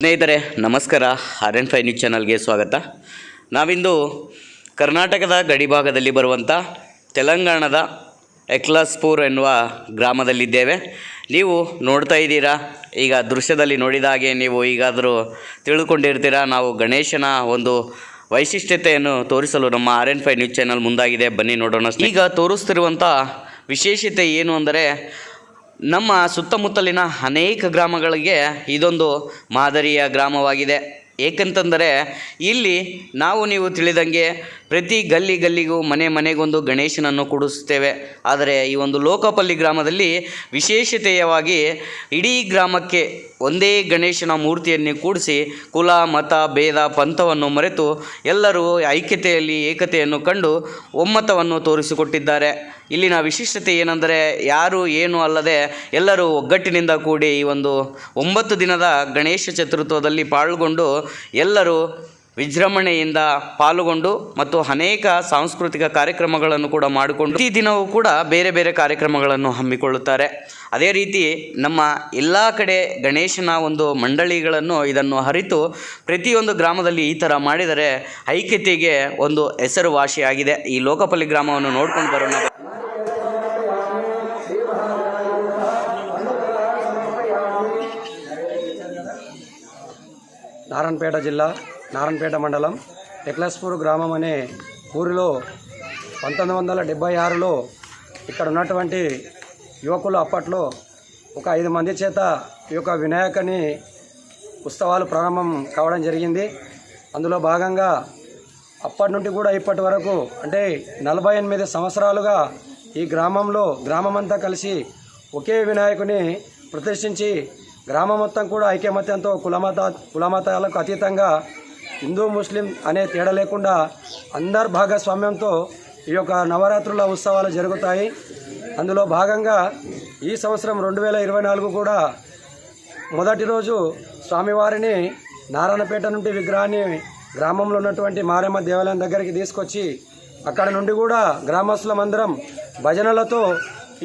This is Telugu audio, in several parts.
ಸ್ನೇಹಿತರೆ ನಮಸ್ಕಾರ. RN5 ನ್ಯೂಸ್ ಚಾನಲ್ಗೆ ಸ್ವಾಗತ. ನಾವಿಂದು ಕರ್ನಾಟಕದ ಗಡಿಭಾಗದಲ್ಲಿ ಬರುವಂಥ ತೆಲಂಗಾಣದ ಎಕ್ಲಾಸ್ಪುರ್ ಎನ್ನುವ ಗ್ರಾಮದಲ್ಲಿದ್ದೇವೆ. ನೀವು ನೋಡ್ತಾ ಇದ್ದೀರಾ, ಈಗ ದೃಶ್ಯದಲ್ಲಿ ನೋಡಿದ ಹಾಗೆ ನೀವು ಈಗಾದರೂ ತಿಳಿದುಕೊಂಡಿರ್ತೀರಾ. ನಾವು ಗಣೇಶನ ಒಂದು ವೈಶಿಷ್ಟ್ಯತೆಯನ್ನು ತೋರಿಸಲು ನಮ್ಮ RN5 ನ್ಯೂಸ್ ಚಾನಲ್ ಮುಂದಾಗಿದೆ. ಬನ್ನಿ ನೋಡೋಣ. ಈಗ ತೋರಿಸ್ತಿರುವಂಥ ವಿಶೇಷತೆ ಏನು ಅಂದರೆ, ನಮ್ಮ ಸುತ್ತಮುತ್ತಲಿನ ಅನೇಕ ಗ್ರಾಮಗಳಿಗೆ ಇದೊಂದು ಮಾದರಿಯ ಗ್ರಾಮವಾಗಿದೆ. ಏಕೆಂತಂದರೆ ಇಲ್ಲಿ ನೀವು ತಿಳಿದಂಗೆ ಪ್ರತಿ ಗಲ್ಲಿಗೂ ಮನೆಗೊಂದು ಗಣೇಶನನ್ನು ಕೂಡಿಸುತ್ತೇವೆ. ಆದರೆ ಈ ಒಂದು ಲೋಕಪಲ್ಲಿ ಗ್ರಾಮದಲ್ಲಿ ವಿಶೇಷತೆಯವಾಗಿ ಇಡೀ ಗ್ರಾಮಕ್ಕೆ ಒಂದೇ ಗಣೇಶನ ಮೂರ್ತಿಯನ್ನು ಕೂಡಿಸಿ ಕುಲ ಮತ ಭೇದ ಪಂಥವನ್ನು ಮರೆತು ಎಲ್ಲರೂ ಐಕ್ಯತೆಯಲ್ಲಿ ಏಕತೆಯನ್ನು ಕಂಡು ಒಮ್ಮತವನ್ನು ತೋರಿಸಿಕೊಟ್ಟಿದ್ದಾರೆ. ಇಲ್ಲಿನ ವಿಶಿಷ್ಟತೆ ಏನೆಂದರೆ, ಯಾರು ಏನು ಅಲ್ಲದೆ ಎಲ್ಲರೂ ಒಗ್ಗಟ್ಟಿನಿಂದ ಕೂಡಿ ಈ ಒಂದು 9 ದಿನದ ಗಣೇಶ ಚತುರ್ಥದಲ್ಲಿ ಪಾಲ್ಗೊಂಡು ಎಲ್ಲರೂ ವಿಜೃಂಭಣೆಯಿಂದ ಪಾಲ್ಗೊಂಡು ಮತ್ತು ಅನೇಕ ಸಾಂಸ್ಕೃತಿಕ ಕಾರ್ಯಕ್ರಮಗಳನ್ನು ಕೂಡ ಮಾಡಿಕೊಂಡು ಪ್ರತಿ ದಿನವೂ ಕೂಡ ಬೇರೆ ಬೇರೆ ಕಾರ್ಯಕ್ರಮಗಳನ್ನು ಹಮ್ಮಿಕೊಳ್ಳುತ್ತಾರೆ. ಅದೇ ರೀತಿ ನಮ್ಮ ಎಲ್ಲ ಕಡೆ ಗಣೇಶನ ಒಂದು ಮಂಡಳಿಗಳನ್ನು ಇದನ್ನು ಅರಿತು ಪ್ರತಿಯೊಂದು ಗ್ರಾಮದಲ್ಲಿ ಈ ಥರ ಮಾಡಿದರೆ ಐಕ್ಯತೆಗೆ ಒಂದು ಹೆಸರುವಾಸಿಯಾಗಿದೆ. ಈ ಲೋಕಪಲ್ಲಿ ಗ್ರಾಮವನ್ನು ನೋಡ್ಕೊಂಡು ಬರೋಣ. నారాయణపేట జిల్లా నారాయణపేట మండలం ఎక్లాస్పూర్ గ్రామం అనే ఊరిలో 1976లో ఇక్కడ ఉన్నటువంటి యువకులు అప్పట్లో ఒక 5 మంది చేత ఈ యొక్క వినాయకుని ఉత్సవాలు ప్రారంభం కావడం జరిగింది. అందులో భాగంగా అప్పటి నుండి కూడా ఇప్పటి వరకు అంటే 48 సంవత్సరాలుగా ఈ గ్రామమంతా కలిసి ఒకే వినాయకుని ప్రతిష్ఠించి గ్రామం మొత్తం కూడా ఐకమత్యంతో కులమతాలకు అతీతంగా హిందూ ముస్లిం అనే తేడా లేకుండా అందరి భాగస్వామ్యంతో ఈ యొక్క నవరాత్రుల ఉత్సవాలు జరుగుతాయి. అందులో భాగంగా ఈ సంవత్సరం 2024 కూడా మొదటి రోజు స్వామివారిని నారాయణపేట నుండి విగ్రహాన్ని గ్రామంలో ఉన్నటువంటి మారమ్మ దేవాలయం దగ్గరికి తీసుకొచ్చి అక్కడ నుండి కూడా గ్రామస్తులమందరం భజనలతో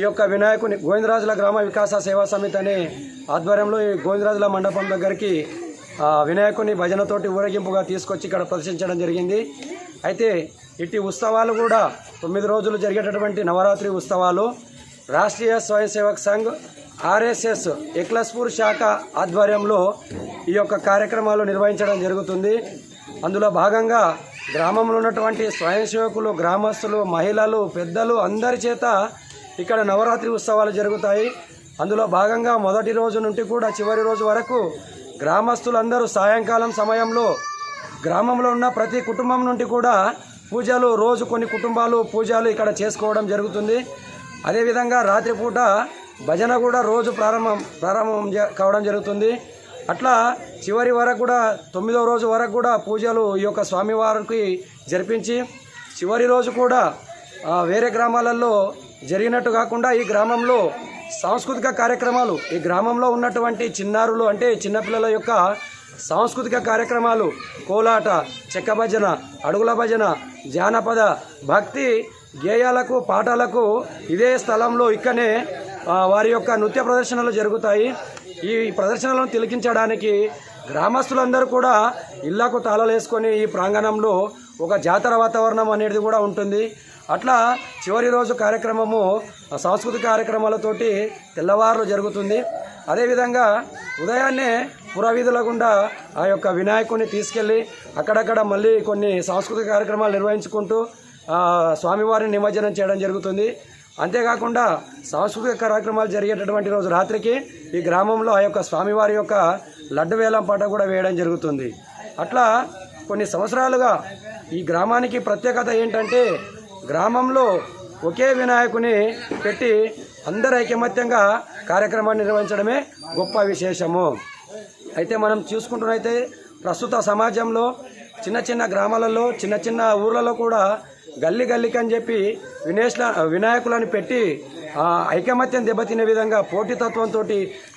ఈ యొక్క వినాయకుని గోవిందరాజుల గ్రామ వికాస సేవా సమితి అనే ఆధ్వర్యంలో ఈ గోవిందరాజుల మండపం దగ్గరికి వినాయకుని భజనతోటి ఊరేగింపుగా తీసుకొచ్చి ఇక్కడ ప్రదర్శించడం జరిగింది. అయితే ఇట్టి ఉత్సవాలు కూడా 9 రోజులు జరిగేటటువంటి నవరాత్రి ఉత్సవాలు రాష్ట్రీయ స్వయం సేవక్ సంఘ్ RSS ఎక్లాస్పూర్ శాఖ ఆధ్వర్యంలో ఈ యొక్క కార్యక్రమాలు నిర్వహించడం జరుగుతుంది. అందులో భాగంగా గ్రామంలో ఉన్నటువంటి స్వయం సేవకులు, గ్రామస్తులు, మహిళలు, పెద్దలు అందరి చేత ఇక్కడ నవరాత్రి ఉత్సవాలు జరుగుతాయి. అందులో భాగంగా మొదటి రోజు నుండి కూడా చివరి రోజు వరకు గ్రామస్తులందరూ సాయంకాలం సమయంలో గ్రామంలో ఉన్న ప్రతి కుటుంబం నుండి కూడా పూజలు, రోజు కొన్ని కుటుంబాలు పూజలు ఇక్కడ చేసుకోవడం జరుగుతుంది. అదేవిధంగా రాత్రిపూట భజన కూడా రోజు ప్రారంభం కావడం జరుగుతుంది. అట్లా చివరి వరకు కూడా 9వ రోజు వరకు కూడా పూజలు ఈ యొక్క స్వామివారికి జరిపించి చివరి రోజు కూడా వేరే గ్రామాలలో జరిగినట్టు కాకుండా ఈ గ్రామంలో సాంస్కృతిక కార్యక్రమాలు, ఈ గ్రామంలో ఉన్నటువంటి చిన్నారులు అంటే చిన్నపిల్లల యొక్క సాంస్కృతిక కార్యక్రమాలు, కోలాట, చెక్క భజన, అడుగుల భజన, జానపద, భక్తి గేయాలకు, పాటలకు ఇదే స్థలంలో ఇక్కడనే వారి యొక్క నృత్య ప్రదర్శనలు జరుగుతాయి. ఈ ప్రదర్శనలను తిలకించడానికి గ్రామస్తులందరూ కూడా ఇళ్లకు తాళాలు వేసుకొని ఈ ప్రాంగణంలో ఒక జాతర వాతావరణం అనేది కూడా ఉంటుంది. అట్లా చివరి రోజు కార్యక్రమము సాంస్కృతిక కార్యక్రమాలతోటి తెల్లవారులు జరుగుతుంది. అదేవిధంగా ఉదయాన్నే పురవీధుల గుండా ఆ యొక్క వినాయకుని తీసుకెళ్ళి అక్కడక్కడ మళ్ళీ కొన్ని సాంస్కృతిక కార్యక్రమాలు నిర్వహించుకుంటూ స్వామివారిని నిమజ్జనం చేయడం జరుగుతుంది. అంతేకాకుండా సాంస్కృతిక కార్యక్రమాలు జరిగేటటువంటి రోజు రాత్రికి ఈ గ్రామంలో ఆ యొక్క స్వామివారి యొక్క లడ్డు వేలం పాట కూడా వేయడం జరుగుతుంది. అట్లా కొన్ని సంవత్సరాలుగా ఈ గ్రామానికి ప్రత్యేకత ఏంటంటే, గ్రామంలో ఒకే వినాయకుని పెట్టి అందరు ఐకమత్యంగా కార్యక్రమాన్ని నిర్వహించడమే గొప్ప విశేషము. అయితే మనం చూసుకుంటున్నైతే ప్రస్తుత సమాజంలో చిన్న గ్రామాలలో, చిన్న ఊర్లలో కూడా గల్లీకి అని చెప్పి వినాయకులను పెట్టి ఐకమత్యం దెబ్బతినే విధంగా పోటీతత్వంతో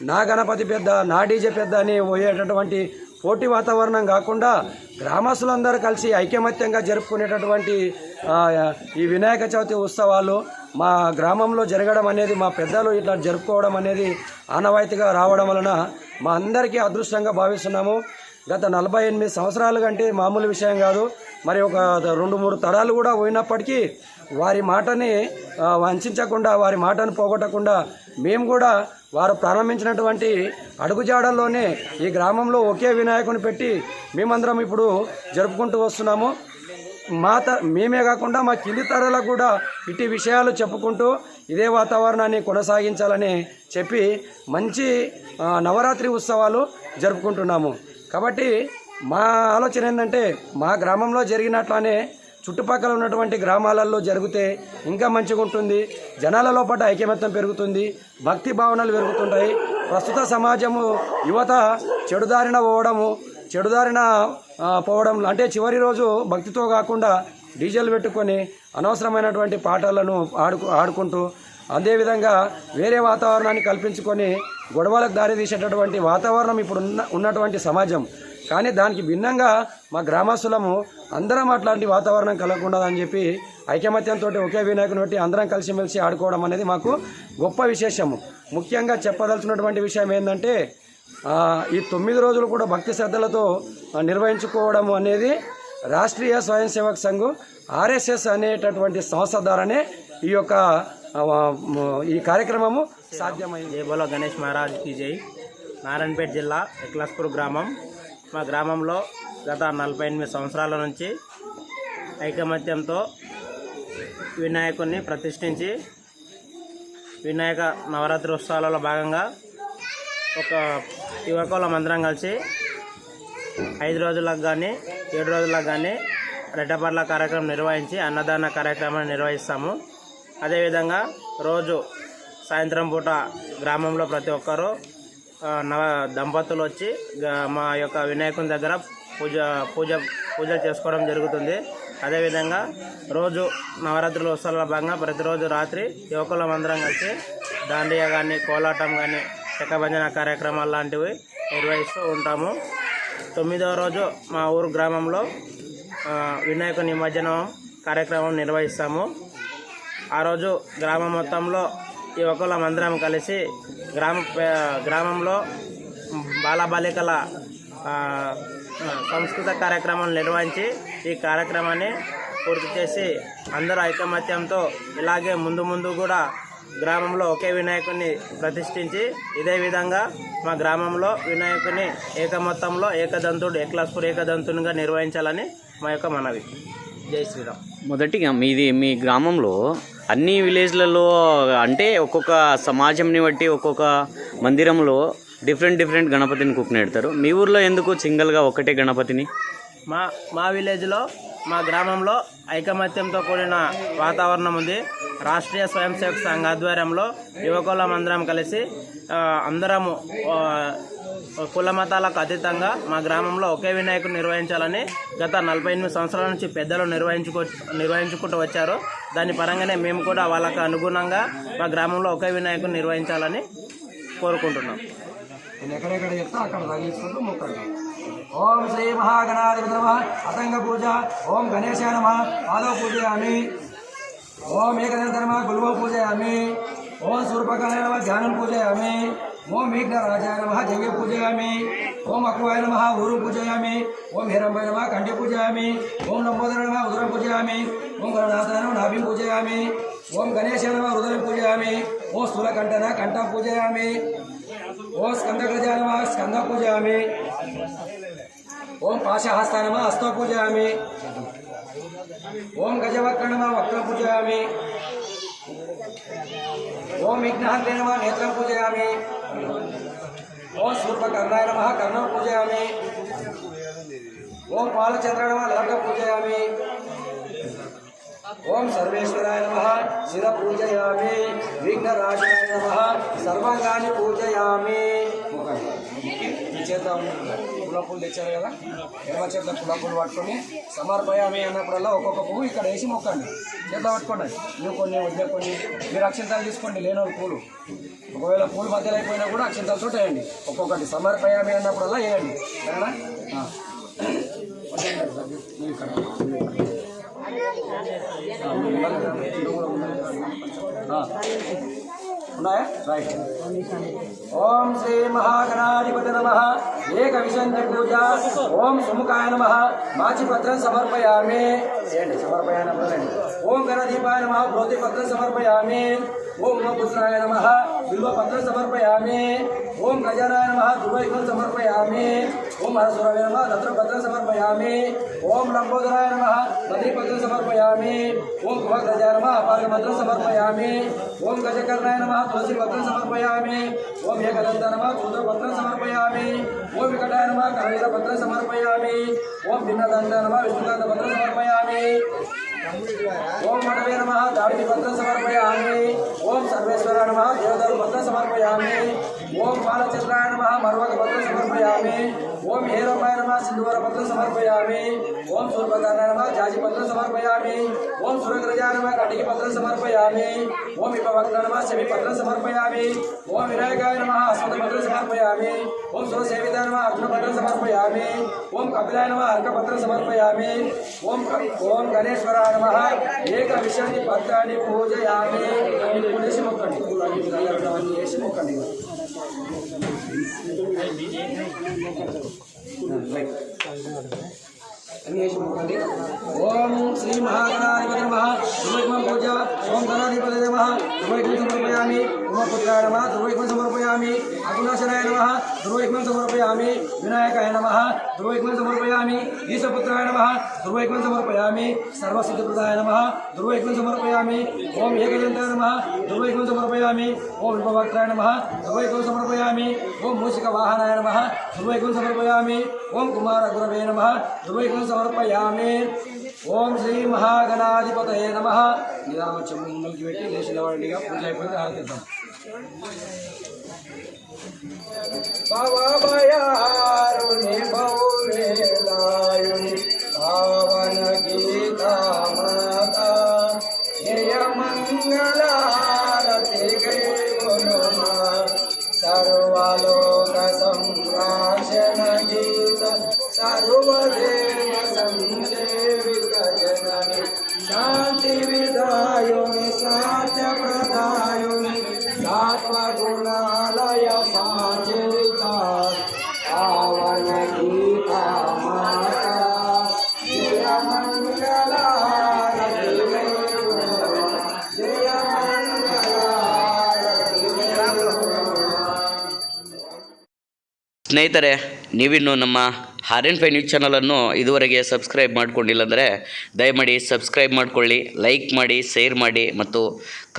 నా గణపతి పెద్ద, నా డీజే పెద్ద అని పోయేటటువంటి పోటీ వాతావరణం కాకుండా గ్రామస్తులందరూ కలిసి ఐకమత్యంగా జరుపుకునేటటువంటి ఈ వినాయక చవితి ఉత్సవాలు మా గ్రామంలో జరగడం అనేది, మా పెద్దలు ఇట్లా జరుపుకోవడం అనేది ఆనవాయితీగా రావడం వలన మా అందరికీ అదృష్టంగా భావిస్తున్నాము. గత 48 సంవత్సరాలు కంటే మామూలు విషయం కాదు. మరి ఒక 2-3 తరాలు కూడా పోయినప్పటికీ వారి మాటని వంచకుండా, వారి మాటను పోగొట్టకుండా మేము కూడా వారు ప్రారంభించినటువంటి అడుగుజాడల్లోనే ఈ గ్రామంలో ఒకే వినాయకుని పెట్టి మేమందరం ఇప్పుడు జరుపుకుంటూ వస్తున్నాము. మేమే కాకుండా మా కింది తరాలకు కూడా ఇట్టి విషయాలు చెప్పుకుంటూ ఇదే వాతావరణాన్ని కొనసాగించాలని చెప్పి మంచి నవరాత్రి ఉత్సవాలు జరుపుకుంటున్నాము. కాబట్టి మా ఆలోచన ఏంటంటే మా గ్రామంలో జరిగినట్లానే చుట్టుపక్కల ఉన్నటువంటి గ్రామాలలో జరిగితే ఇంకా మంచిగా ఉంటుంది. జనాల లోపల ఐకమత్యం పెరుగుతుంది, భక్తి భావనలు పెరుగుతుంటాయి. ప్రస్తుత సమాజము యువత చెడుదారిన పోవడం అంటే చివరి రోజు భక్తితో కాకుండా డీజేలు పెట్టుకొని అనవసరమైనటువంటి పాటలను ఆడుకుంటూ అదేవిధంగా వేరే వాతావరణాన్ని కల్పించుకొని గొడవలకు దారితీసేటటువంటి వాతావరణం ఇప్పుడు ఉన్నటువంటి సమాజం. కానీ దానికి భిన్నంగా మా గ్రామస్తులము అందరం అట్లాంటి వాతావరణం కలగకూడదని చెప్పి ఐకమత్యంతో ఒకే వినాయకుని పెట్టి అందరం కలిసిమెలిసి ఆడుకోవడం అనేది మాకు గొప్ప విశేషము. ముఖ్యంగా చెప్పదలుచున్నటువంటి విషయం ఏంటంటే ఈ 9 రోజులు కూడా భక్తి శ్రద్ధలతో నిర్వహించుకోవడం అనేది రాష్ట్రీయ స్వయం సేవక్ సంఘ్ RSS అనేటటువంటి సంస్థ ద్వారానే ఈ కార్యక్రమము సాధ్యమైంది. జై బోలో గణేష్ మహారాజ్ की జై. నారాయణపేట జిల్లా ఎక్లాస్పూర్ గ్రామం. మా గ్రామంలో గత 48 సంవత్సరాల నుంచి ఐకమత్యంతో వినాయకుడిని ప్రతిష్ఠించి వినాయక నవరాత్రి ఉత్సవాలలో భాగంగా ఒక యువకులం అందరం కలిసి 5 రోజులకు కానీ 7 రోజులకు కానీ రెట్టపర్ల కార్యక్రమం నిర్వహించి అన్నదాన కార్యక్రమాన్ని నిర్వహిస్తాము. అదేవిధంగా రోజు సాయంత్రం పూట గ్రామంలో ప్రతి ఒక్కరూ దంపతులు వచ్చి మా యొక్క వినాయకుని దగ్గర పూజలు చేసుకోవడం జరుగుతుంది. అదేవిధంగా రోజు నవరాత్రుల ఉత్సవాల భాగంగా ప్రతిరోజు రాత్రి యువకులం అందరం కలిసి దాండియా కానీ కోలాటం కానీ చెక్కభజన కార్యక్రమాలు లాంటివి నిర్వహిస్తూ ఉంటాము. 9వ రోజు మా ఊరు గ్రామంలో వినాయక నిమజ్జనం కార్యక్రమం నిర్వహిస్తాము. ఆ రోజు గ్రామం మొత్తంలో యువకులం అందరం కలిసి గ్రామంలో బాలబాలికల సంస్కృత కార్యక్రమం నిర్వహించి ఈ కార్యక్రమాన్ని పూర్తి చేసి అందరూ ఐకమత్యంతో ఇలాగే ముందు కూడా గ్రామంలో ఒకే వినాయకుడిని ప్రతిష్ఠించి ఇదే విధంగా మా గ్రామంలో వినాయకుని ఏకమొత్తంలో ఏకదంతుడు ఎక్లాస్పూర్ ఏకదంతునిగా నిర్వహించాలని మా యొక్క మనవి. జై శ్రీరామ్. మొదటిగా మీ గ్రామంలో అన్ని విలేజ్లలో అంటే ఒక్కొక్క సమాజంని బట్టి ఒక్కొక్క మందిరంలో డిఫరెంట్ గణపతిని కుక్కినెడతారు. మీ ఊర్లో ఎందుకు సింగిల్గా ఒకటే గణపతిని? మా విలేజ్లో మా గ్రామంలో ఐకమత్యంతో కూడిన వాతావరణం ఉంది. రాష్ట్రీయ స్వయం సేవక్ సంఘ ఆధ్వర్యంలో యువకులం అందరం కలిసి అందరము కుల మతాలకు అతీతంగా మా గ్రామంలో ఒకే వినాయకుడు నిర్వహించాలని గత 48 సంవత్సరాల నుంచి పెద్దలు నిర్వహించుకుంటూ వచ్చారు. దాని పరంగానే మేము కూడా వాళ్ళకు అనుగుణంగా మా గ్రామంలో ఒకే వినాయకుడు నిర్వహించాలని కోరుకుంటున్నాం. ఎక్కడెక్కడ చెప్తా అక్కడ తగిలించుకుంటూ మొక్కలు. ఓం శ్రీ మహాగణాధిపతి నమః. అతంగ పూజ. ఓం గణేశాయ నమః. పాదవ పూజయామి. ఓం ఏకదంత నమః. గుల్వ పూజయామి. ఓం సూర్పకాయ నమః. ధ్యానం పూజయామి. ఓం విఘ్నరాజాయ నమః. జంగే పూజయామి. ఓం అక్వాయ నమః. ఊరు పూజయామి. ఓం హిరంబాయ నమః. కంఠే పూజయామి. ఓం లంబోదర నమః. ఉదరం పూజయామి. ఓం గణనాథాయ నమః. నాభిం పూజయామి. ఓం గణేశాయ నమః. హృదయం పూజయామి. ఓం స్థూలకంఠన కంఠం పూజయామి. ఓం స్కందగ్రజాయ నమః. స్కంద పూజయామి. ఓం పాశహస్తాయ నమః. హస్తో పూజయామి. ఓం గజవక్ర నమః. వక్ర పూజయామి. ఓం విఘ్నహంతే నమః. నేత్రం పూజయామి. ఓం శూర్పకర్ణాయ నమః. కర్ణం పూజయామి. ఓం పాలచంద్ర నమః. లలాటం పూజయామి. ఓం సర్వేశ్వరాయ నమః. శిర పూజయామి. విఘ్నరాజాయ నమః. సర్వాంగాన్ని పూజయామి. చేత పుల్ల పూలు తెచ్చారు కదా, ఎడమ చేత పుల్ల పూలు పట్టుకొని సమర్పయామి అన్నప్పుడల్లా ఒక్కొక్క పువ్వు ఇక్కడ వేసి మొక్కండి. చేత పట్టుకోండి. నువ్వు కొన్ని వద్ద కొన్ని మీరు అక్షంతాలు తీసుకోండి. లేని పూలు ఒకవేళ పూలు మధ్యలో అయిపోయినా కూడా అక్షంతాలతో వేయండి. ఒక్కొక్కటి సమర్పయామి అన్నప్పుడల్లా వేయండి. సరేనా? ఇక్కడ ఉన్నాయా? రైట్. ఓం శ్రీ మహాగణాధిపతి నమః. ఏక విశంతి పూజ. ఓం సుముఖాయ నమః. మాచిపత్రం సమర్పయామి. ఏంటి సమర్పయామి? ఓం గణదీపాయ నమః. ప్రోతిపత్రం సమర్పయామి. ఓం ఉమపుత్రాయ నమః. బిల్వపత్రం సమర్పయామి. ఓం గజానాయ నమః. ధ్రువైకం సమర్పయామి. ఓం హరసురాయ నమః. దత్రపత్రం సమర్పయామి. ఓం లంబోదరాయ నమః. బద్రీపత్రం సమర్పయామి. ఓం కుమగ్రజాయ నమః. అపార్గపత్రం సమర్పయామి. ఓం గజకర్ణాయ నమః. తులసీపత్రం సమర్పయామి. ఓం ఏకదంతాయ నమః. శూద్రపత్రం సమర్పయామి. ఓం వికటాయ నమః. కరవీరపత్రం సమర్పయామి. ఓం భిన్నదంతాయ నమః. విష్ణుకాంతపత్రం సమర్పయామి. ఓం మఠవే నమః. దాడికి పత్రం సమర్పయామి. ఓం సర్వేశ్వరాయ నమః. దేవదారు పత్రం సమర్పయామి. ఓం బాలచంద్రాయ నమః. మర్వక పత్రం సమర్పయామి. ఓం హేరమాయ నమః. సింధువర పత్రం సమర్పయామి. ఓం సూర్పకాయ నమః. జాజి పత్రం సమర్పయామి. ఓం సురగ్రజాయ నమః. కటికి పత్రం సమర్పయామి. ఓం విపవక్త నమః. శమి పత్రం సమర్పయామి. ఓం వినాయకాయ నమః. అస్మత పత్రం సమర్పయామి. ఓం సురసేవితాయ నమః. అర్జున పత్రం సమర్పయామి. ఓం కపిలాయ నమః. అర్క పత్రం సమర్పయామి. ఓం గణేశ్వరాయ నమః. ఏక విశంతి పత్రాన్ని పూజయామి. వేసి మొక్కండి. వేసి మొక్కండి. ఓం శ్రీ మహాగణాధిపతి నమః. ధ్రువైకం పూజ. ఓం గణాధిపతి నమః. ధ్రువైకం సమర్పయామి. ఉమపుత్రాయ నమః. ధ్రువైకం సమర్పయామి. అగుణాశనాయ నమః. ధ్రువైకం సమర్పయామి. వినాయకాయ నమః. ధ్రువైకం సమర్పయామి. ఈశపుత్రాయ నమః. ధ్రువైకం సమర్పయామి. సర్వసిద్ధిప్రదాయ నమః. ధ్రువైకం సమర్పయామి. ఓం ఏకదంతాయ నమః. ధ్రువైకం సమర్పయామి. ఓం విపవక్త్రాయ నమః. ధ్రువైకం సమర్పయామి. ఓం మూషిక వాహనాయ నమః. ధ్రువైకం సమర్పయామి. ఓం కుమార గురవే నమః. ధ్రువైకం సమర్పయామి. ఓం శ్రీ మహాగణాధిపతయే నమః. నిరామచ్చం ముందుకి పెట్టి లేచిన వాడిగా పూజ అయిపోయింది. ఆరతిద్దాం. భవభయారుని భౌవేలాయుని పావన గీతా మాతా జయ మంగళారతి గైకొనుమా సర్వలోక సంరాశన గీత సర్వదేవ సంసేవిత జనని శాంతి విదాయుని సాధ్య ప్రదాయుని సత్వగుణాలయ సాచరిత పావన గీతా మాతా జయ మంగళారతి జయ ಸ್ನೇಹಿತರೆ, ನೀವಿನ್ನು ನಮ್ಮ RN5 ನ್ಯೂಸ್ ಚಾನಲನ್ನು ಇದುವರೆಗೆ ಸಬ್ಸ್ಕ್ರೈಬ್ ಮಾಡ್ಕೊಂಡಿಲ್ಲ ಅಂದರೆ ದಯಮಾಡಿ ಸಬ್ಸ್ಕ್ರೈಬ್ ಮಾಡಿಕೊಳ್ಳಿ, ಲೈಕ್ ಮಾಡಿ, ಶೇರ್ ಮಾಡಿ ಮತ್ತು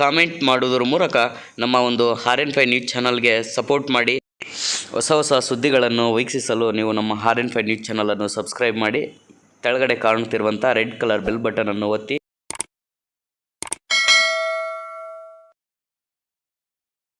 ಕಾಮೆಂಟ್ ಮಾಡೋದ್ರ ಮೂಲಕ ನಮ್ಮ ಒಂದು RN5 ನ್ಯೂಸ್ ಚಾನಲ್ಗೆ ಸಪೋರ್ಟ್ ಮಾಡಿ. ಹೊಸ ಹೊಸ ಸುದ್ದಿಗಳನ್ನು ವೀಕ್ಷಿಸಲು ನೀವು ನಮ್ಮ RN5 ನ್ಯೂಸ್ ಚಾನಲನ್ನು ಸಬ್ಸ್ಕ್ರೈಬ್ ಮಾಡಿ. ಕೆಳಗಡೆ ಕಾಣುತ್ತಿರುವಂಥ ರೆಡ್ ಕಲರ್ ಬೆಲ್ ಬಟನನ್ನು ಒತ್ತಿ